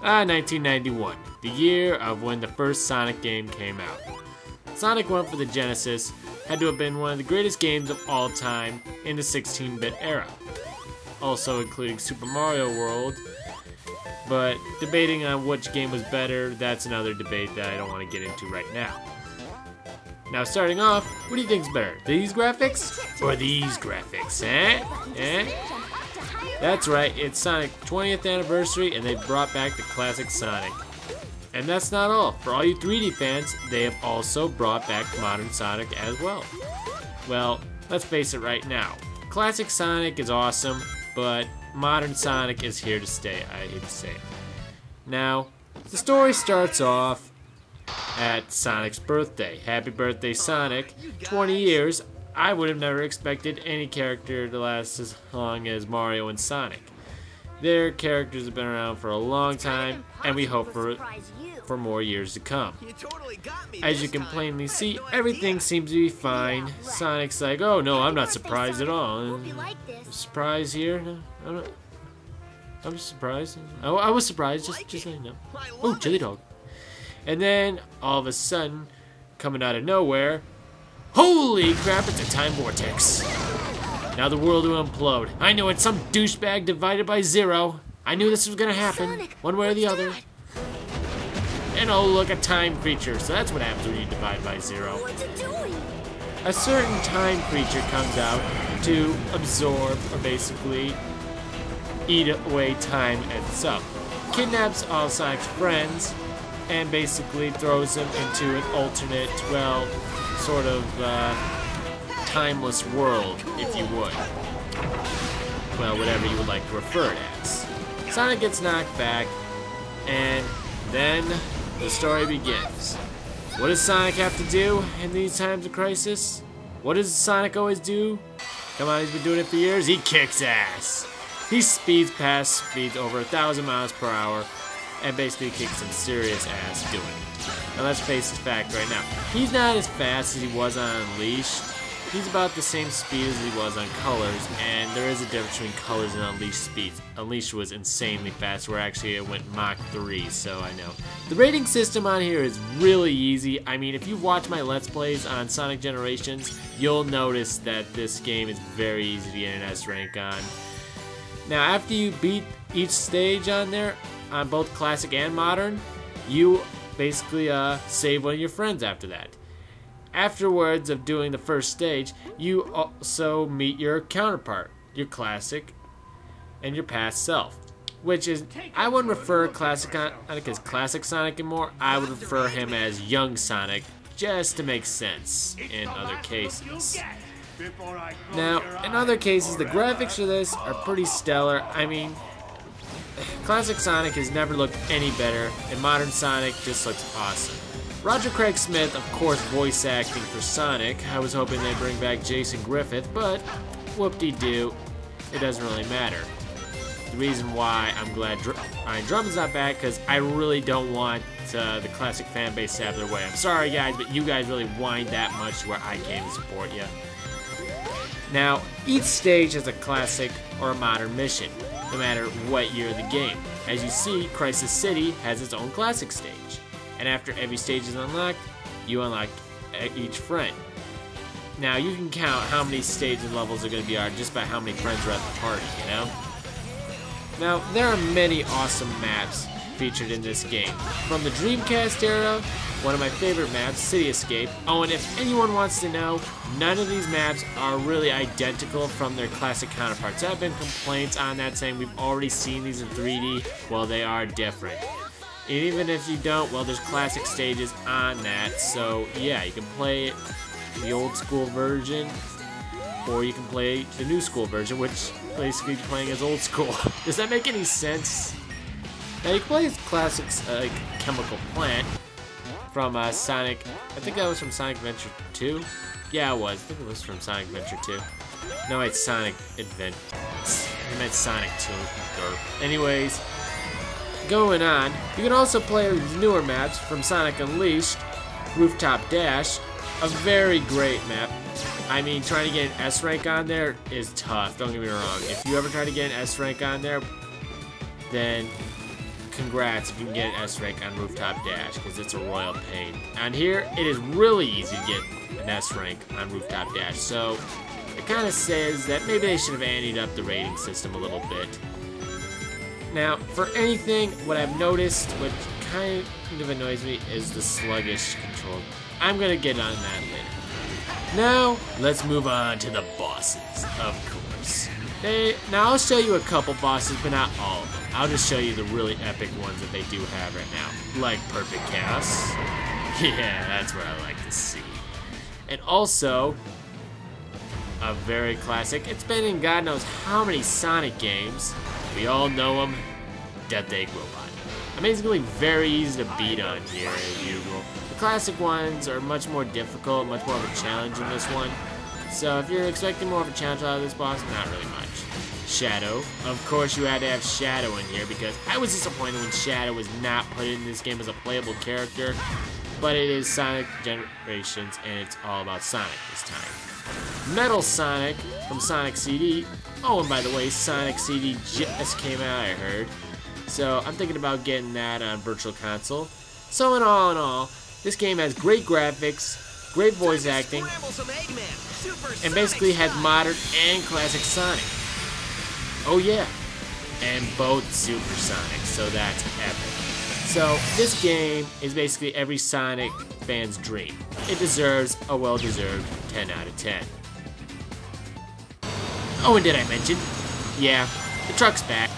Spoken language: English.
1991, the year of when the first Sonic game came out. Sonic 1 for the Genesis had to have been one of the greatest games of all time in the 16-bit era, also including Super Mario World, but debating on which game was better, that's another debate that I don't want to get into right now. Now starting off, what do you think's better, these graphics or these graphics, eh? That's right, it's Sonic 20th anniversary and they've brought back the classic Sonic. And that's not all. For all you 3D fans, they have also brought back modern Sonic as well. Well, let's face it right now. Classic Sonic is awesome, but modern Sonic is here to stay, I hate to say it. Now, the story starts off at Sonic's birthday. Happy birthday, Sonic. 20 years, I would have never expected any character to last as long as Mario and Sonic. Their characters have been around for a long time, and we hope for more years to come. As you can plainly see, everything seems to be fine. Sonic's like, oh no, I'm not surprised at all. Surprise here? I'm surprised. I was surprised, just so you know. Oh, chili dog. And then, all of a sudden, coming out of nowhere, holy crap, it's a time vortex. Now the world will implode. I know it's some douchebag divided by zero. I knew this was gonna happen, one way or the other. And oh look, a time creature. So that's what happens when you divide by zero. What's it doing? A certain time creature comes out to absorb, or basically eat away time itself. Kidnaps all Sonic's friends, and basically throws them into an alternate, well, sort of, timeless world, if you would. Well, whatever you would like to refer it as. Sonic gets knocked back, and then the story begins. What does Sonic have to do in these times of crisis? What does Sonic always do? Come on, he's been doing it for years. He kicks ass. He speeds over 1,000 miles per hour, and basically kicks some serious ass doing it. Now let's face this fact right now. He's not as fast as he was on Unleashed. He's about the same speed as he was on Colors, and there is a difference between Colors and Unleashed speeds. Unleashed was insanely fast, where actually it went Mach 3, so I know. The rating system on here is really easy. I mean, if you watch my Let's Plays on Sonic Generations, you'll notice that this game is very easy to get an S rank on. Now, after you beat each stage on there, on both Classic and Modern, you basically save one of your friends after that. Afterwards of doing the first stage, you also meet your counterpart, your Classic and your past self. Which is, I wouldn't refer Classic Sonic as Classic Sonic anymore, I would refer him as Young Sonic, just to make sense in other cases. Now, in other cases, the graphics for this are pretty stellar. I mean, Classic Sonic has never looked any better, and modern Sonic just looks awesome. Roger Craig Smith, of course, voice acting for Sonic. I was hoping they'd bring back Jason Griffith, but whoop-de-doo, it doesn't really matter. The reason why I'm glad Ryan Drummond's not back, because I really don't want the Classic fan base to have their way. I'm sorry, guys, but you guys really whined that much to where I came to support you. Now, each stage has a Classic or a Modern mission, no matter what year of the game. As you see, Crisis City has its own Classic stage. And after every stage is unlocked, you unlock each friend. Now, you can count how many stages and levels are going to be just by how many friends are at the party, you know? Now, there are many awesome maps featured in this game. From the Dreamcast era, one of my favorite maps, City Escape. Oh, and if anyone wants to know, none of these maps are really identical from their classic counterparts. There have been complaints on that saying we've already seen these in 3D. Well, they are different. And even if you don't, well, there's classic stages on that. So, yeah, you can play the old school version, or you can play the new school version, which basically playing as old school. Does that make any sense? Now, you can play as classics like Chemical Plant from Sonic, I think that was from Sonic Adventure 2? Yeah, it was. I think it was from Sonic Adventure 2. No, it's Sonic Adventure. I meant Sonic 2. Anyways, going on, you can also play these newer maps from Sonic Unleashed, Rooftop Dash, a very great map. I mean, trying to get an S rank on there is tough, don't get me wrong. If you ever try to get an S rank on there, then congrats if you can get an S rank on Rooftop Dash, because it's a royal pain. On here, it is really easy to get an S rank on Rooftop Dash, so it kind of says that maybe they should have anteed up the rating system a little bit. Now, for anything, what I've noticed, what kind of annoys me, is the sluggish control. I'm gonna get on that later. Now, let's move on to the bosses, of course. Now, I'll show you a couple bosses, but not all of them. I'll just show you the really epic ones that they do have right now, like Perfect Chaos. Yeah, that's what I like to see. And also, a very classic, it's been in God knows how many Sonic games. We all know him, Death Egg Robot. Amazingly very easy to beat on here as usual. The classic ones are much more difficult, much more of a challenge in this one. So if you're expecting more of a challenge out of this boss, not really much. Shadow. Of course you had to have Shadow in here because I was disappointed when Shadow was not put in this game as a playable character. But it is Sonic Generations and it's all about Sonic this time. Metal Sonic from Sonic CD. Oh, and by the way, Sonic CD just came out, I heard. So I'm thinking about getting that on Virtual Console. So in all, this game has great graphics, great voice acting, and basically has modern and classic Sonic. Oh yeah, and both Supersonic, so that's epic. So this game is basically every Sonic fan's dream. It deserves a well-deserved 10 out of 10. Oh, and did I mention? Yeah, the truck's back.